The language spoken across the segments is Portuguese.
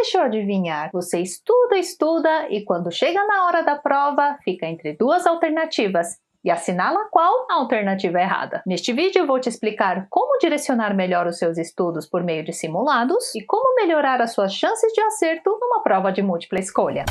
deixa eu adivinhar, você estuda e quando chega na hora da prova, fica entre duas alternativas e assinala qual a alternativa errada. Neste vídeo eu vou te explicar como direcionar melhor os seus estudos por meio de simulados e como melhorar as suas chances de acerto numa prova de múltipla escolha.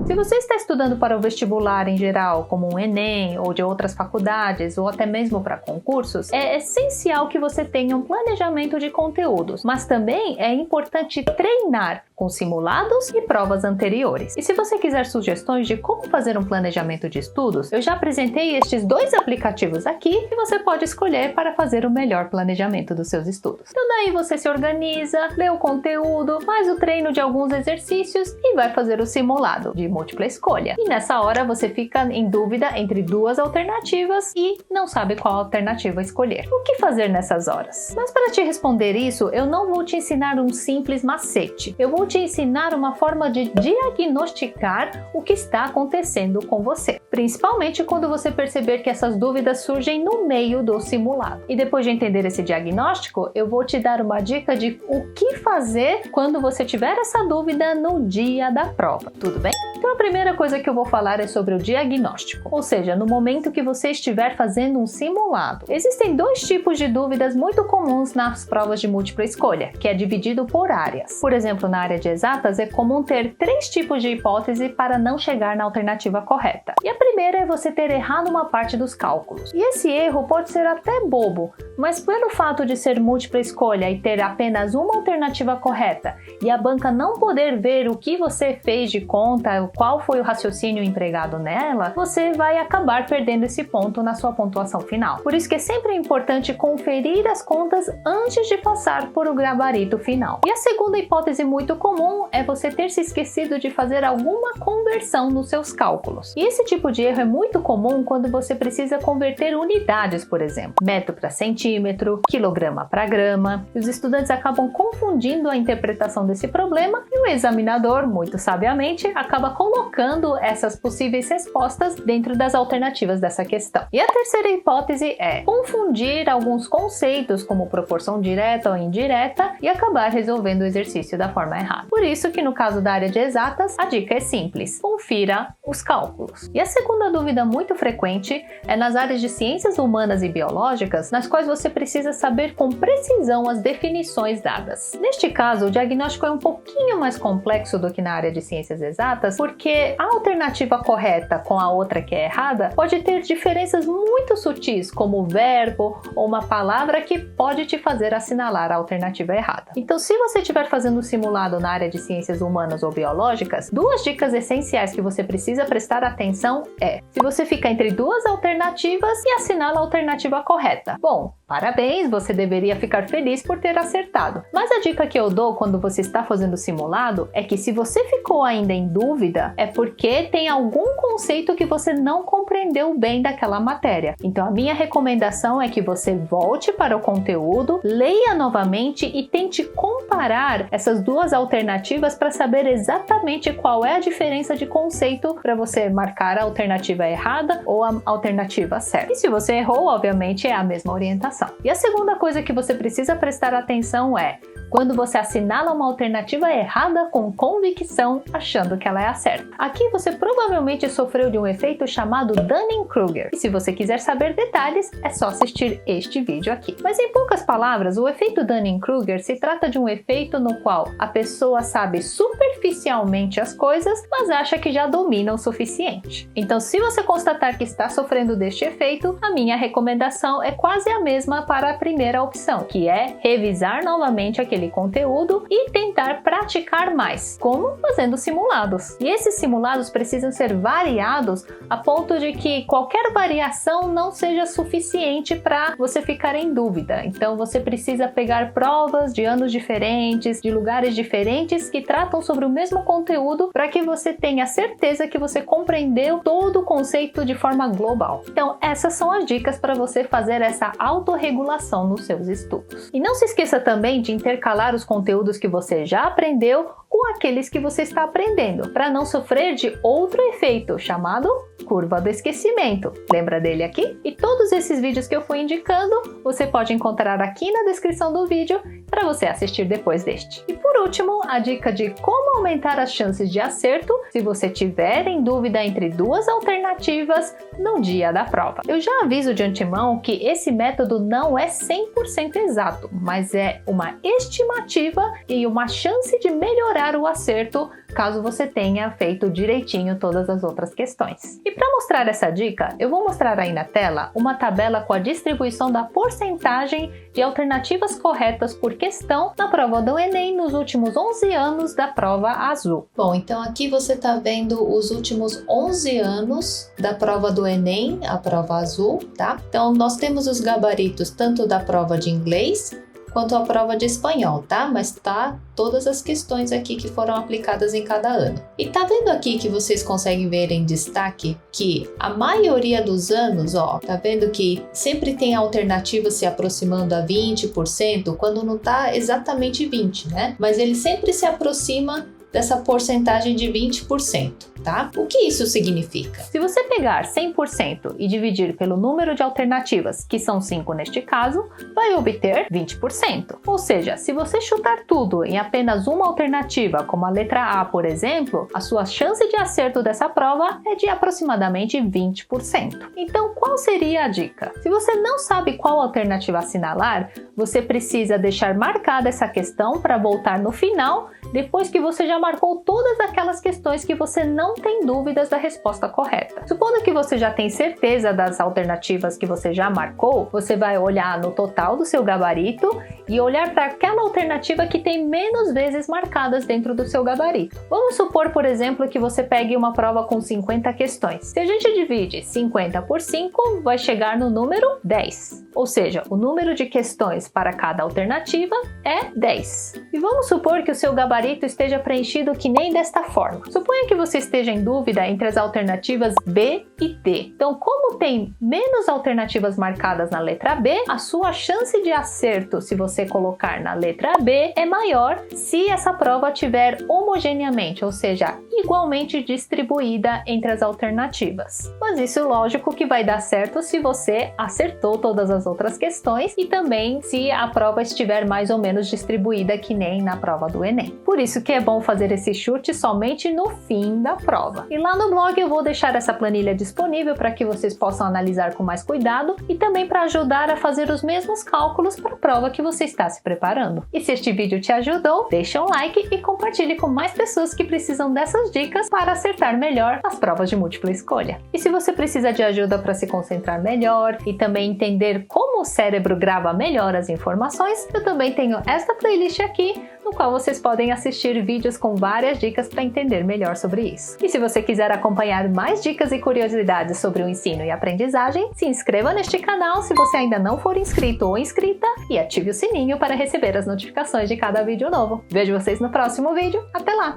Se você está estudando para o vestibular em geral, como um Enem ou de outras faculdades ou até mesmo para concursos, é essencial que você tenha um planejamento de conteúdos, mas também é importante treinar com simulados e provas anteriores. E se você quiser sugestões de como fazer um planejamento de estudos, eu já apresentei estes dois aplicativos aqui que você pode escolher para fazer o melhor planejamento dos seus estudos. Então daí você se organiza, lê o conteúdo, faz o treino de alguns exercícios e vai fazer o simulado de múltipla escolha. E nessa hora você fica em dúvida entre duas alternativas e não sabe qual alternativa escolher. O que fazer nessas horas? Mas para te responder isso, eu não vou te ensinar um simples macete. Eu vou te ensinar uma forma de diagnosticar o que está acontecendo com você, principalmente quando você perceber que essas dúvidas surgem no meio do simulado. E depois de entender esse diagnóstico, eu vou te dar uma dica de o que fazer quando você tiver essa dúvida no dia da prova. Tudo bem? Então a primeira coisa que eu vou falar é sobre o diagnóstico, ou seja, no momento que você estiver fazendo um simulado. Existem dois tipos de dúvidas muito comuns nas provas de múltipla escolha, que é dividido por áreas. Por exemplo, na área de exatas é comum ter 3 tipos de hipótese para não chegar na alternativa correta. E a primeira é você ter errado uma parte dos cálculos. E esse erro pode ser até bobo, mas pelo fato de ser múltipla escolha e ter apenas uma alternativa correta e a banca não poder ver o que você fez de conta, qual foi o raciocínio empregado nela, você vai acabar perdendo esse ponto na sua pontuação final. Por isso que é sempre importante conferir as contas antes de passar por o gabarito final. E a segunda hipótese muito comum é você ter se esquecido de fazer alguma conversão nos seus cálculos. E esse tipo de erro é muito comum quando você precisa converter unidades, por exemplo, metro para centímetro, quilograma para grama. E os estudantes acabam confundindo a interpretação desse problema e o examinador, muito sabiamente, acaba colocando essas possíveis respostas dentro das alternativas dessa questão. E a terceira hipótese é confundir alguns conceitos como proporção direta ou indireta e acabar resolvendo o exercício da forma errada. Por isso que no caso da área de exatas, a dica é simples: confira os cálculos. E a segunda dúvida muito frequente é nas áreas de ciências humanas e biológicas, nas quais você precisa saber com precisão as definições dadas. Neste caso, o diagnóstico é um pouquinho mais complexo do que na área de ciências exatas, porque a alternativa correta com a outra que é errada pode ter diferenças muito sutis, como verbo ou uma palavra que pode te fazer assinalar a alternativa errada. Então, se você estiver fazendo um simulado na área de ciências humanas ou biológicas, duas dicas essenciais que você precisa prestar atenção é: se você fica entre duas alternativas e assinala a alternativa correta. Bom, parabéns, você deveria ficar feliz por ter acertado. Mas a dica que eu dou quando você está fazendo o simulado é que se você ficou ainda em dúvida, é porque tem algum conceito que você não compreendeu bem daquela matéria. Então a minha recomendação é que você volte para o conteúdo, leia novamente e tente comparar essas duas alternativas para saber exatamente qual é a diferença de conceito para você marcar a alternativa errada ou a alternativa certa. E se você errou, obviamente é a mesma orientação. E a segunda coisa que você precisa prestar atenção é quando você assinala uma alternativa errada com convicção, achando que ela é a certa. Aqui você provavelmente sofreu de um efeito chamado Dunning-Kruger. E se você quiser saber detalhes, é só assistir este vídeo aqui. Mas em poucas palavras, o efeito Dunning-Kruger se trata de um efeito no qual a pessoa sabe superficialmente as coisas, mas acha que já domina o suficiente. Então, se você constatar que está sofrendo deste efeito, a minha recomendação é quase a mesma para a primeira opção, que é revisar novamente aquele conteúdo e tentar praticar mais, como fazendo simulados. E esses simulados precisam ser variados a ponto de que qualquer variação não seja suficiente para você ficar em dúvida. Então você precisa pegar provas de anos diferentes, de lugares diferentes que tratam sobre o mesmo conteúdo para que você tenha certeza que você compreendeu todo o conceito de forma global. Então essas são as dicas para você fazer essa autorregulação nos seus estudos. E não se esqueça também de intercalar os conteúdos que você já aprendeu com aqueles que você está aprendendo, para não sofrer de outro efeito chamado curva do esquecimento. Lembra dele aqui? E todos esses vídeos que eu fui indicando, você pode encontrar aqui na descrição do vídeo para você assistir depois deste. E por último, a dica de como aumentar as chances de acerto se você tiver em dúvida entre duas alternativas no dia da prova. Eu já aviso de antemão que esse método não é 100% exato, mas é uma estimativa e uma chance de melhorar o acerto caso você tenha feito direitinho todas as outras questões. E para mostrar essa dica, eu vou mostrar aí na tela uma tabela com a distribuição da porcentagem de alternativas corretas por questão na prova do Enem nos últimos 11 anos da prova azul. Bom, então aqui você está vendo os últimos 11 anos da prova do Enem, a prova azul, tá? Então nós temos os gabaritos tanto da prova de inglês quanto a prova de espanhol, tá? Mas tá todas as questões aqui que foram aplicadas em cada ano. E tá vendo aqui que vocês conseguem ver em destaque que a maioria dos anos, ó, tá vendo que sempre tem alternativa se aproximando a 20%, quando não tá exatamente 20, né? Mas ele sempre se aproxima dessa porcentagem de 20%, tá? O que isso significa? Se você pegar 100% e dividir pelo número de alternativas, que são 5 neste caso, vai obter 20%. Ou seja, se você chutar tudo em apenas uma alternativa, como a letra A, por exemplo, a sua chance de acerto dessa prova é de aproximadamente 20%. Então, qual seria a dica? Se você não sabe qual alternativa assinalar, você precisa deixar marcada essa questão para voltar no final, depois que você já marcou todas aquelas questões que você não tem dúvidas da resposta correta. Supondo que você já tem certeza das alternativas que você já marcou, você vai olhar no total do seu gabarito e olhar para aquela alternativa que tem menos vezes marcadas dentro do seu gabarito. Vamos supor, por exemplo, que você pegue uma prova com 50 questões. Se a gente divide 50 por 5, vai chegar no número 10. Ou seja, o número de questões para cada alternativa é 10. E vamos supor que o seu gabarito esteja preenchido que nem desta forma. Suponha que você esteja em dúvida entre as alternativas B e D. Então, como tem menos alternativas marcadas na letra B, a sua chance de acerto se você colocar na letra B é maior se essa prova tiver homogeneamente, ou seja, igualmente distribuída entre as alternativas. Mas isso, lógico, que vai dar certo se você acertou todas as outras questões e também se a prova estiver mais ou menos distribuída que nem na prova do Enem. Por isso que é bom fazer esse chute somente no fim da prova. E lá no blog eu vou deixar essa planilha disponível para que vocês possam analisar com mais cuidado e também para ajudar a fazer os mesmos cálculos para a prova que você está se preparando. E se este vídeo te ajudou, deixa um like e compartilhe com mais pessoas que precisam dessas dicas para acertar melhor as provas de múltipla escolha. E se você precisa de ajuda para se concentrar melhor e também entender como o cérebro grava melhor as informações, eu também tenho esta playlist aqui, no qual vocês podem assistir vídeos com várias dicas para entender melhor sobre isso. E se você quiser acompanhar mais dicas e curiosidades sobre o ensino e aprendizagem, se inscreva neste canal se você ainda não for inscrito ou inscrita e ative o sininho para receber as notificações de cada vídeo novo. Vejo vocês no próximo vídeo. Até lá!